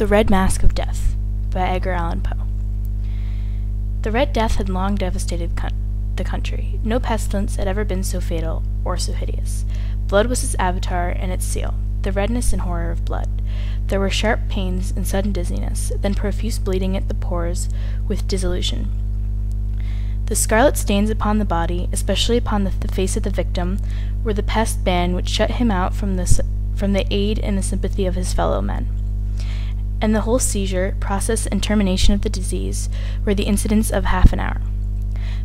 The Red Mask of Death by Edgar Allan Poe. The Red Death had long devastated the country. No pestilence had ever been so fatal or so hideous. Blood was its avatar and its seal, the redness and horror of blood. There were sharp pains and sudden dizziness, then profuse bleeding at the pores with dissolution. The scarlet stains upon the body, especially upon the face of the victim, were the pest ban which shut him out from the aid and the sympathy of his fellow men. And the whole seizure, process, and termination of the disease were the incidents of half an hour.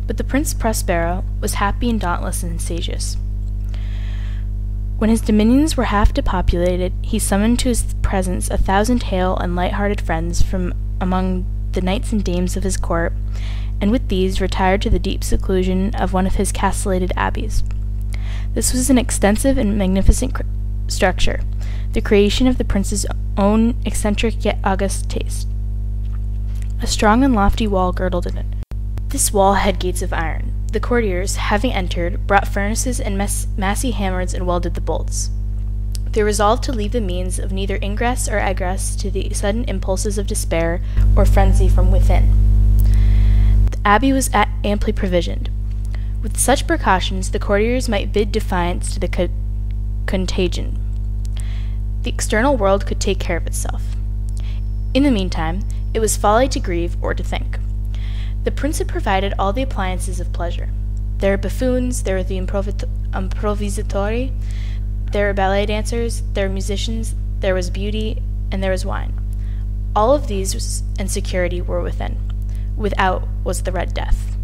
But the Prince Prospero was happy and dauntless and sagacious. When his dominions were half depopulated, he summoned to his presence 1,000 hale and light-hearted friends from among the knights and dames of his court, and with these retired to the deep seclusion of one of his castellated abbeys. This was an extensive and magnificent structure, the creation of the prince's own eccentric yet august taste. A strong and lofty wall girdled it. This wall had gates of iron. The courtiers, having entered, brought furnaces and massy hammers and welded the bolts. They resolved to leave the means of neither ingress or egress to the sudden impulses of despair or frenzy from within. The abbey was amply provisioned. With such precautions, the courtiers might bid defiance to the contagion. The external world could take care of itself. In the meantime, it was folly to grieve or to think. The prince had provided all the appliances of pleasure. There were buffoons, there were the improvisatori, there were ballet dancers, there were musicians, there was beauty, and there was wine. All of these and security were within. Without was the Red Death.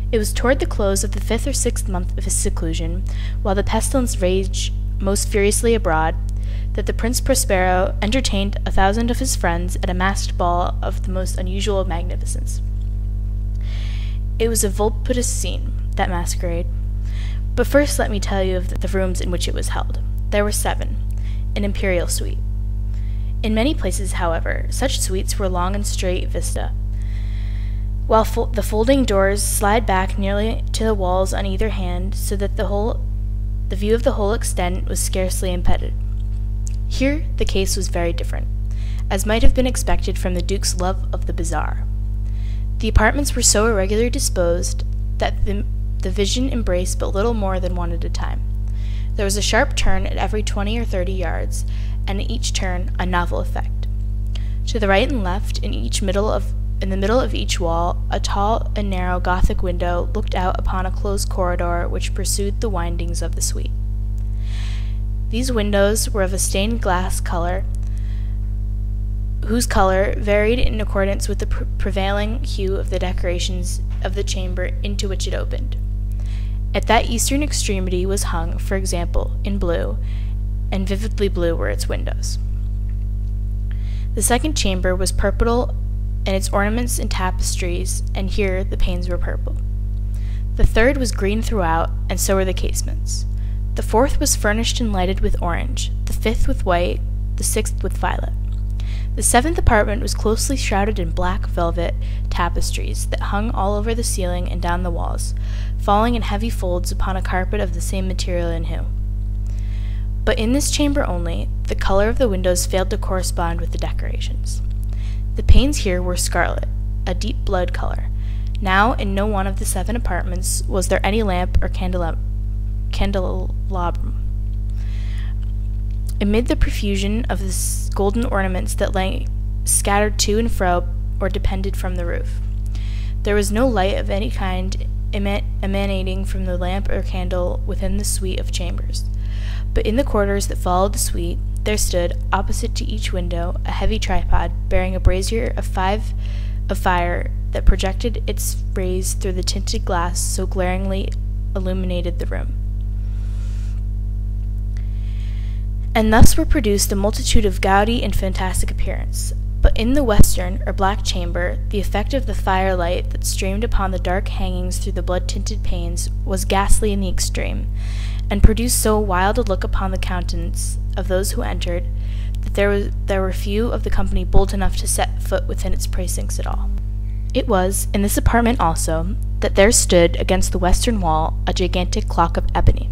It was toward the close of the 5th or 6th month of his seclusion, while the pestilence raged most furiously abroad, that the Prince Prospero entertained 1,000 of his friends at a masked ball of the most unusual magnificence. It was a voluptuous scene, that masquerade. But first let me tell you of the rooms in which it was held. There were 7, an imperial suite. In many places, however, such suites were long and straight vista, while the folding doors slide back nearly to the walls on either hand, so that the view of the whole extent was scarcely impeded. Here the case was very different, as might have been expected from the Duke's love of the bizarre. The apartments were so irregularly disposed that the vision embraced but little more than one at a time. There was a sharp turn at every 20 or 30 yards, and at each turn a novel effect. To the right and left, in the middle of each wall, a tall and narrow Gothic window looked out upon a closed corridor which pursued the windings of the suite. These windows were of a stained glass color, whose color varied in accordance with the prevailing hue of the decorations of the chamber into which it opened. At that eastern extremity was hung, for example, in blue, and vividly blue were its windows. The second chamber was purple and its ornaments and tapestries, and here the panes were purple. The third was green throughout, and so were the casements. The fourth was furnished and lighted with orange, the 5th with white, the 6th with violet. The 7th apartment was closely shrouded in black velvet tapestries that hung all over the ceiling and down the walls, falling in heavy folds upon a carpet of the same material and hue. But in this chamber only, the color of the windows failed to correspond with the decorations. The panes here were scarlet, a deep blood color. Now in no one of the 7 apartments was there any lamp or candelabrum. Amid the profusion of the golden ornaments that lay scattered to and fro or depended from the roof, there was no light of any kind emanating from the lamp or candle within the suite of chambers. But in the quarters that followed the suite, there stood, opposite to each window, a heavy tripod bearing a brazier of fire that projected its rays through the tinted glass so glaringly illuminated the room. And thus were produced a multitude of gaudy and fantastic appearance. But in the western, or black chamber, the effect of the firelight that streamed upon the dark hangings through the blood-tinted panes was ghastly in the extreme, and produced so wild a look upon the countenance of those who entered, that there were few of the company bold enough to set foot within its precincts at all. It was, in this apartment also, that there stood against the western wall a gigantic clock of ebony,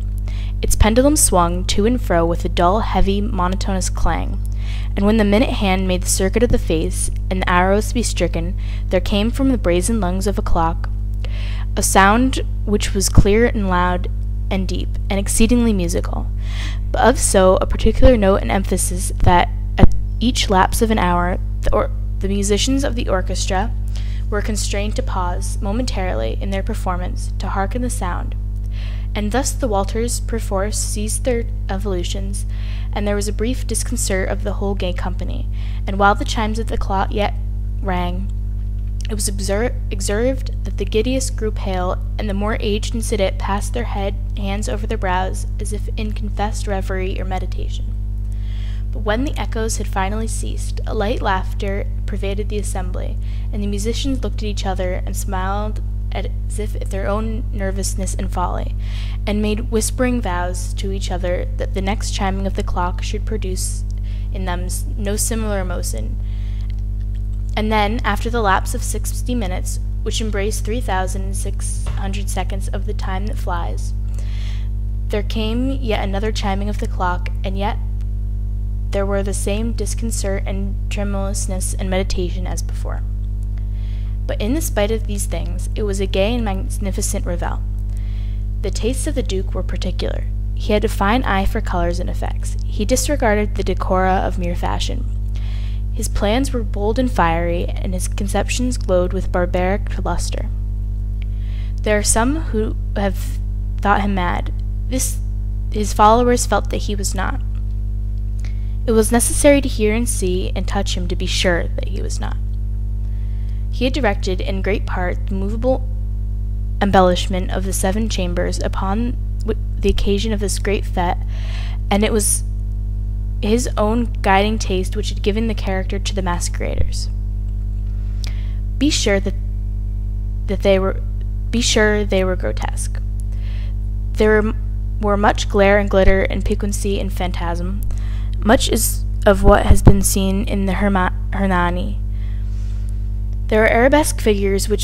Its pendulum swung to and fro with a dull, heavy, monotonous clang, and when the minute hand made the circuit of the face, and the hour was to be stricken, there came from the brazen lungs of a clock a sound which was clear and loud and deep, and exceedingly musical, but of so a particular note and emphasis that at each lapse of an hour the musicians of the orchestra were constrained to pause momentarily in their performance to hearken the sound, and thus the Walters perforce ceased their evolutions, and there was a brief disconcert of the whole gay company, and while the chimes of the clock yet rang, it was observed that the giddiest grew pale, and the more aged and sedate passed their hands over their brows, as if in confessed reverie or meditation. But when the echoes had finally ceased, a light laughter pervaded the assembly, and the musicians looked at each other and smiled as if at their own nervousness and folly, and made whispering vows to each other that the next chiming of the clock should produce in them no similar emotion. And then, after the lapse of 60 minutes, which embraced 3,600 seconds of the time that flies, there came yet another chiming of the clock, and yet there were the same disconcert and tremulousness and meditation as before. But in spite of these things, it was a gay and magnificent revel. The tastes of the Duke were particular. He had a fine eye for colors and effects. He disregarded the decora of mere fashion. His plans were bold and fiery, and his conceptions glowed with barbaric lustre. There are some who have thought him mad. His followers felt that he was not. It was necessary to hear and see and touch him to be sure that he was not. He had directed, in great part, the movable embellishment of the 7 chambers upon the occasion of this great fete, and it was his own guiding taste which had given the character to the masqueraders. Be sure they were grotesque. There were much glare and glitter and piquancy and phantasm, much as of what has been seen in the Hernani. There were arabesque figures with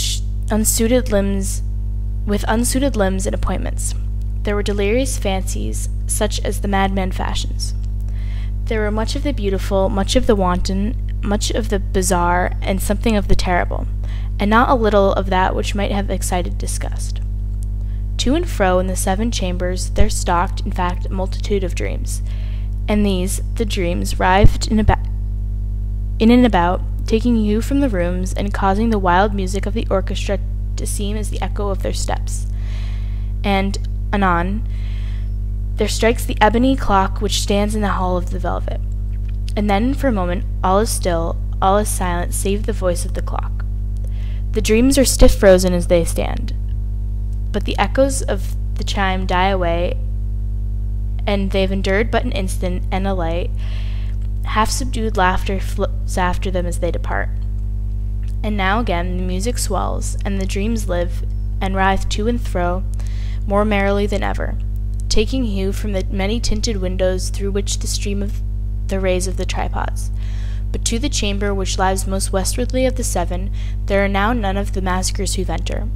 unsuited limbs and appointments. There were delirious fancies, such as the madman fashions. There were much of the beautiful, much of the wanton, much of the bizarre, and something of the terrible, and not a little of that which might have excited disgust. To and fro in the 7 chambers there stalked, in fact, a multitude of dreams, and these, the dreams, writhed in and about, taking hue from the rooms, and causing the wild music of the orchestra to seem as the echo of their steps. And, anon, there strikes the ebony clock which stands in the hall of the velvet. And then, for a moment, all is still, all is silent, save the voice of the clock. The dreams are stiff frozen as they stand. But the echoes of the chime die away, and they have endured but an instant, and a light, half-subdued laughter floats after them as they depart. And now again the music swells, and the dreams live, and writhe to and fro, more merrily than ever, taking hue from the many-tinted windows through which the stream of the rays of the tripods. But to the chamber which lies most westwardly of the 7, there are now none of the maskers who enter.